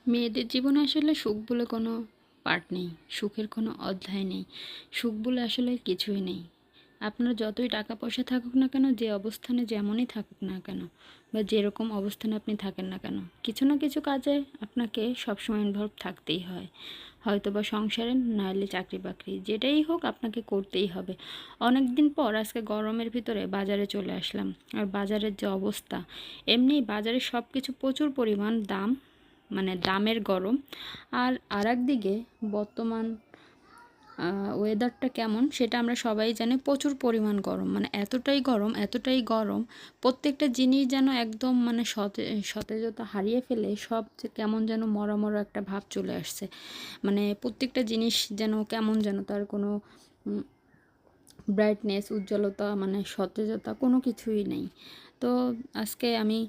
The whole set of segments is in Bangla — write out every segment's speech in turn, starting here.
মেয়েদের জীবনে আসলে সুখ বলে কোনো পার্ট নেই, সুখের কোনো অধ্যায় নেই। সুখ বলে আসলে কিছুই নেই। আপনার যতই টাকা পয়সা থাকুক না কেন, যে অবস্থানে যেমনই থাকুক না কেন, বা যেরকম অবস্থানে আপনি থাকেন না কেন, কিছু না কিছু কাজে আপনাকে সবসময় ইনভলভ থাকতেই হয়। হয়তো বা সংসারে, নাহলে চাকরি বাকরি, যেটাই হোক আপনাকে করতেই হবে। অনেক দিন পর আজকে গরমের ভিতরে বাজারে চলে আসলাম। আর বাজারের যে অবস্থা, এমনি বাজারে সব কিছু প্রচুর পরিমাণ দাম, মানে দামের গরম। আর আরেকদিকে বর্তমান ওয়েদারটা কেমন সেটা আমরা সবাই জানি, প্রচুর পরিমাণ গরম, মানে এতটাই গরম, এতটাই গরম, প্রত্যেকটা জিনিস যেন একদম মানে সতেজতা হারিয়ে ফেলে, সব যে কেমন যেন মরা মরা একটা ভাব চলে আসছে। মানে প্রত্যেকটা জিনিস যেন কেমন যেন তার কোনো ব্রাইটনেস, উজ্জ্বলতা, মানে সতেজতা কোনো কিছুই নেই। তো আজকে আমি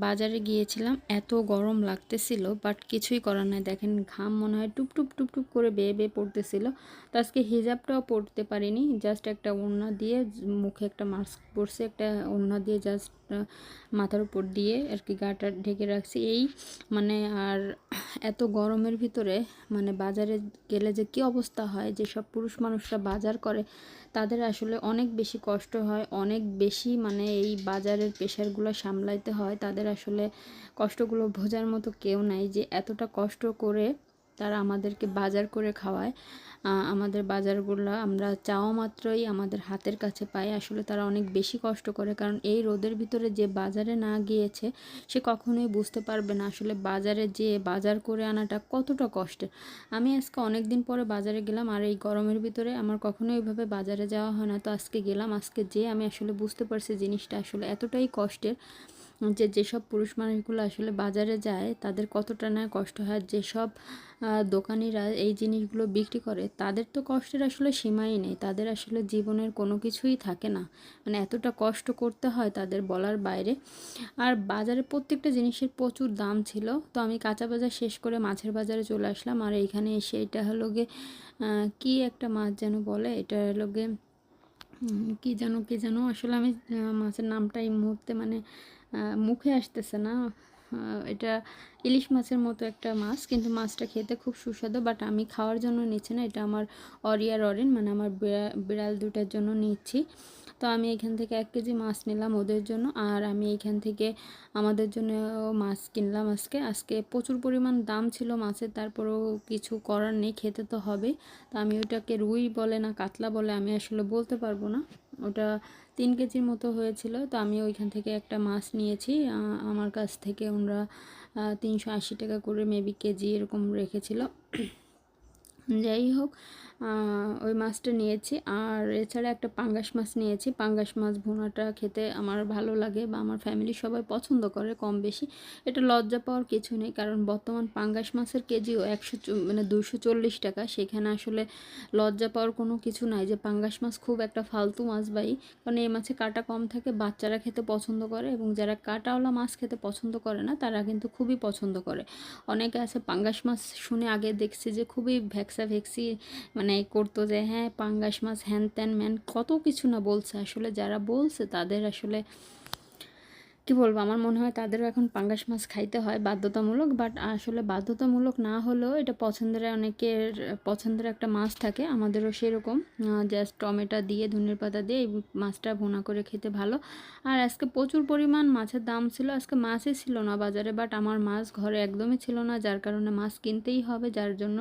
বাজারে গিয়েছিলাম, এত গরম লাগতেছিল, বাট কিছুই করার নাই। দেখেন ঘাম মনে হয় টুপ টুপ টুপ টুপ করে বেয়ে বেয়ে পড়তেছিল। তো আজকে হিজাবটাও পরতে পারিনি, জাস্ট একটা ওড়না দিয়ে, মুখে একটা মাস্ক পরছি, একটা ওড়না দিয়ে জাস্ট মাথার উপর দিয়ে আর কি গাটা ঢেকে রাখছি এই। মানে আর এত গরমের ভিতরে মানে বাজারে গেলে যে কী অবস্থা হয়, যেসব পুরুষ মানুষরা বাজার করে তাদের আসলে অনেক বেশি কষ্ট হয়, অনেক বেশি, মানে এই বাজারের প্রেশারগুলো সামলাইতে হয় তাদের। আসলে কষ্টগুলো বোঝার মতো কেউ নাই, যে এতটা কষ্ট করে তারা আমাদেরকে বাজার করে খাওয়ায়। আমাদের বাজারগুলো আমরা চাওয়া মাত্রই আমাদের হাতের কাছে পাই। আসলে তারা অনেক বেশি কষ্ট করে, কারণ এই রোদের ভিতরে যে বাজারে না গিয়েছে সে কখনোই বুঝতে পারবে না আসলে বাজারে যে বাজার করে আনাটা কতটা কষ্টের। আমি আজকে অনেক দিন পরে বাজারে গেলাম, আর এই গরমের ভিতরে আমার কখনোই এইভাবে বাজারে যাওয়া হয় না। তো আজকে গেলাম, আজকে যেয়ে আমি আসলে বুঝতে পারছি জিনিসটা আসলে এতটাই কষ্টের, যে যেসব পুরুষ মানুষগুলো আসলে বাজারে যায় তাদের কতটা না কষ্ট হয়। যেসব দোকানিরা এই জিনিসগুলো বিক্রি করে তাদের তো কষ্টের আসলে সীমাই নেই, তাদের আসলে জীবনের কোনো কিছুই থাকে না, মানে এতটা কষ্ট করতে হয় তাদের বলার বাইরে। আর বাজারে প্রত্যেকটা জিনিসের প্রচুর দাম ছিল। তো আমি কাঁচা বাজার শেষ করে মাছের বাজারে চলে আসলাম। আর এইখানে এসে এটা হলো গে কি একটা মাছ যেন বলে, এটা হলো গে কি যেন আসলে আমি মাছের নামটা এই মুহূর্তে মানে মুখে আসতেছে না। এটা ইলিশ মাছের মতো একটা মাছ, কিন্তু মাছটা খেতে খুব সুস্বাদু, বাট আমি খাওয়ার জন্য নিচ্ছি না, এটা আমার অরিয়ার অরিন, মানে আমার বিড়াল দুটার জন্য নিচ্ছি। তো আমি এখান থেকে 1 কেজি মাছ নিলাম ওদের জন্য, আর আমি এইখান থেকে আমাদের জন্য মাছ কিনলাম। আজকে আজকে প্রচুর পরিমাণ দাম ছিল মাছের, তারপরেও কিছু করার নেই, খেতে তো হবে। তো আমি ওইটাকে রুই বলে না কাতলা বলে আমি আসলে বলতে পারবো না, ওটা 3 কেজির মতো হয়েছিল। তো আমি ওইখান থেকে একটা মাছ নিয়েছি, আমার কাছ থেকে ওনারা 380 টাকা করে মেবি কেজি এরকম রেখেছিল। যাই হোক, ওই মাছটা নিয়েছি, আর এছাড়া একটা পাঙ্গাস মাছ নিয়েছি। পাঙ্গাস মাছ ভুনাটা খেতে আমার ভালো লাগে, বা আমার ফ্যামিলির সবাই পছন্দ করে কম বেশি। এটা লজ্জা পাওয়ার কিছু নেই, কারণ বর্তমান পাঙ্গাস মাছের কেজিও 240 টাকা। সেখানে আসলে লজ্জা পাওয়ার কোনো কিছু নাই, যে পাঙ্গাস মাছ খুব একটা ফালতু মাছ বাই, কারণ এই মাছে কাঁটা কম থাকে, বাচ্চারা খেতে পছন্দ করে, এবং যারা কাঁটাওয়ালা মাছ খেতে পছন্দ করে না তারা কিন্তু খুবই পছন্দ করে। অনেকে আছে পাঙ্গাস মাছ শুনে আগে দেখছি যে খুবই ভেক্সি মানে করতো, যে হ্যাঁ পাঙ্গাস মাছ হ্যান ত্যান ম্যান কত কিছু না বলছে। আসলে যারা বলছে তাদের আসলে কি বলবো, আমার মনে হয় তাদেরও এখন পাঙ্গাস মাছ খাইতে হয় বাধ্যতামূলক, বাট আসলে বাধ্যতামূলক না হলেও এটা পছন্দের, অনেকের পছন্দের একটা মাছ থাকে, আমাদেরও সেরকম। জাস্ট টমেটো দিয়ে ধনের পাতা দিয়ে এই মাছটা ভুনা করে খেতে ভালো। আর আজকে প্রচুর পরিমাণ মাছের দাম ছিল, আজকে মাছই ছিল না বাজারে, বাট আমার মাছ ঘরে একদমই ছিল না, যার কারণে মাছ কিনতেই হবে, যার জন্য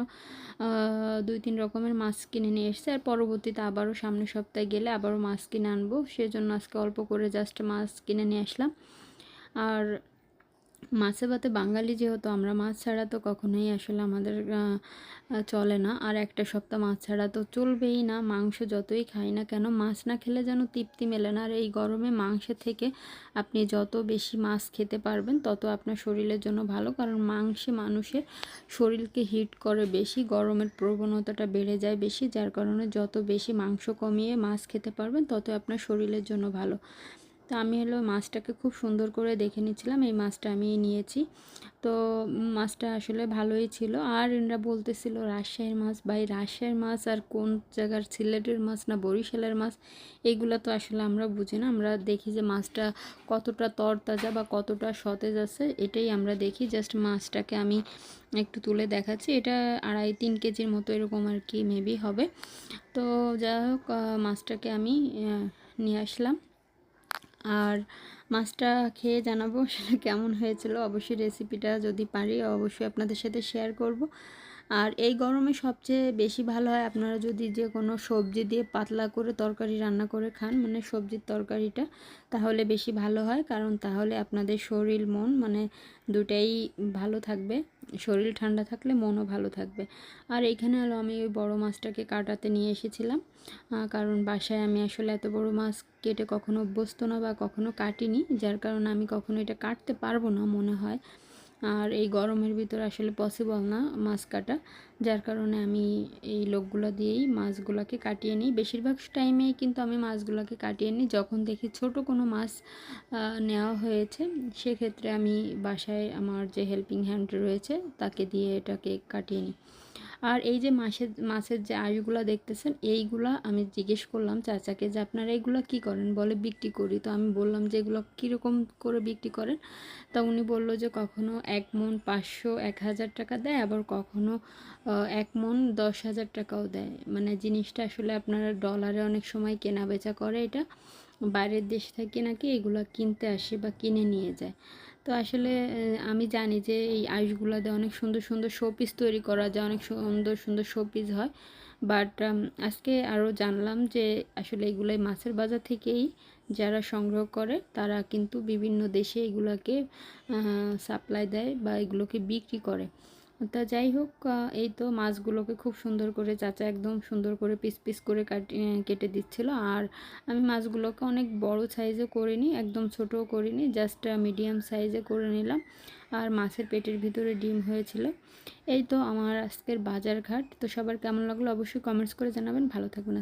2-3 রকমের মাছ কিনে নিয়ে এসেছে। আর পরবর্তীতে আবারও সামনের সপ্তাহে গেলে আবারও মাছ কিনে আনবো, সেজন্য আজকে অল্প করে জাস্ট মাছ কিনে নিয়ে আসলাম। আর মাছে ভাতে বাঙালি যেহেতু আমরা, মাছ ছাড়া তো কখনোই আসলে আমাদের চলে না। আর একটা সপ্তাহ মাছ ছাড়া তো চলবেই না, মাংস যতই খাই না কেন মাছ না খেলে যেন তৃপ্তি মেলে না। আর এই গরমে মাংসের থেকে আপনি যত বেশি মাছ খেতে পারবেন তত আপনার শরীরের জন্য ভালো, কারণ মাংসে মানুষের শরীরকে হিট করে বেশি, গরমের প্রবণতাটা বেড়ে যায় বেশি, যার কারণে যত বেশি মাংস কমিয়ে মাছ খেতে পারবেন তত আপনার শরীরের জন্য ভালো। তো তো আমি হলো মাছটাকে খুব সুন্দর করে দেখে নিচ্ছিলাম। এই মাছটা আমি নিয়েছি। তো মাছটা আসলে ভালোই ছিল। আর এনারা বলতেছিল রাজশাহীর মাছ, ভাই রাজশাহীর মাছ আর কোন জায়গার, সিলেটের মাছ না বরিশালের মাছ, এগুলো তো আসলে আমরা বুঝি না। আমরা দেখি যে মাছটা কতটা তরতাজা বা কতটা সতেজ আছে, এটাই আমরা দেখি। জাস্ট মাছটাকে আমি একটু তুলে দেখাচ্ছি। এটা 2.5-3 কেজির মতো এরকম আর কি মেবি হবে। তো যাই হোক, মাছটাকে আমি নিয়ে আসলাম। আর মাছটা খেয়ে জানাবো আসলে কেমন হয়েছিল। অবশ্যই রেসিপিটা যদি পারি অবশ্যই আপনাদের সাথে শেয়ার করব। আর এই গরমে সবচেয়ে বেশি ভালো হয় আপনারা যদি যে কোনো সবজি দিয়ে পাতলা করে তরকারি রান্না করে খান, মানে সবজির তরকারিটা, তাহলে বেশি ভালো হয়। কারণ তাহলে আপনাদের শরীর মন মানে দুটাই ভালো থাকবে। শরীর ঠান্ডা থাকলে মনও ভালো থাকবে। আর এইখানে হলো আমি ওই বড় মাছটাকে কাটাতে নিয়ে এসেছিলাম, কারণ বাসায় আমি আসলে এত বড় মাছ কেটে কখনো অভ্যস্ত না বা কখনো কাটিনি, যার কারণে আমি কখনো এটা কাটতে পারবো না মনে হয়। আর এই গরমের ভিতরে আসলে পসিবল না মাছ কাটা, যার কারণে আমি এই লোকগুলো দিয়েই মাছগুলোকে কাটিয়ে নিই। বেশিরভাগ টাইমেই কিন্তু আমি মাছগুলোকে কাটিয়ে নিই। যখন দেখি ছোট কোনো মাছ নেওয়া হয়েছে, সেক্ষেত্রে আমি বাসায় আমার যে হেল্পিং হ্যান্ড রয়েছে তাকে দিয়ে এটাকে কাটিয়ে নিই। আর এই যে মাছের যে আঁশগুলা দেখতেছেন, এইগুলা আমি জিজ্ঞেস করলাম চাচাকে যে আপনারা এগুলো কি করেন, বলে বিক্রি করি। তো আমি বললাম যে এগুলো কীরকম করে বিক্রি করেন। তা উনি বলল যে কখনো 1 মণ 500-1000 টাকা দেয়, আবার কখনো 1 মণ 10,000 টাকাও দেয়। মানে জিনিসটা আসলে আপনারা ডলারে অনেক সময় কেনা বেচা করে। এটা বাইরের দেশ থেকে নাকি এগুলো কিনতে আসে বা কিনে নিয়ে যায়। তো আসলে আমি জানি যে এই আঁশগুলো দিয়ে অনেক সুন্দর সুন্দর শোপিস তৈরি করা যায়, অনেক সুন্দর সুন্দর শোপিস হয়। বাট আজকে আরও জানলাম যে আসলে এগুলোই মাছের বাজার থেকেই যারা সংগ্রহ করে তারা কিন্তু বিভিন্ন দেশে এগুলোকে সাপ্লাই দেয় বা এগুলোকে বিক্রি করে। তা যাই হোক, এই তো মাছগুলোকে খুব সুন্দর করে চাচা একদম সুন্দর করে পিস পিস করে কেটে দিচ্ছিল। আর আমি মাছগুলোকে অনেক বড় সাইজে করিনি, একদম ছোটও করিনি, জাস্ট মিডিয়াম সাইজে করে নিলাম। আর মাছের পেটের ভিতরে ডিম হয়েছিল। এই তো আমার আজকের বাজার ঘাট। তো সবার কেমন লাগলো অবশ্যই কমেন্টস করে জানাবেন। ভালো থাকবেন।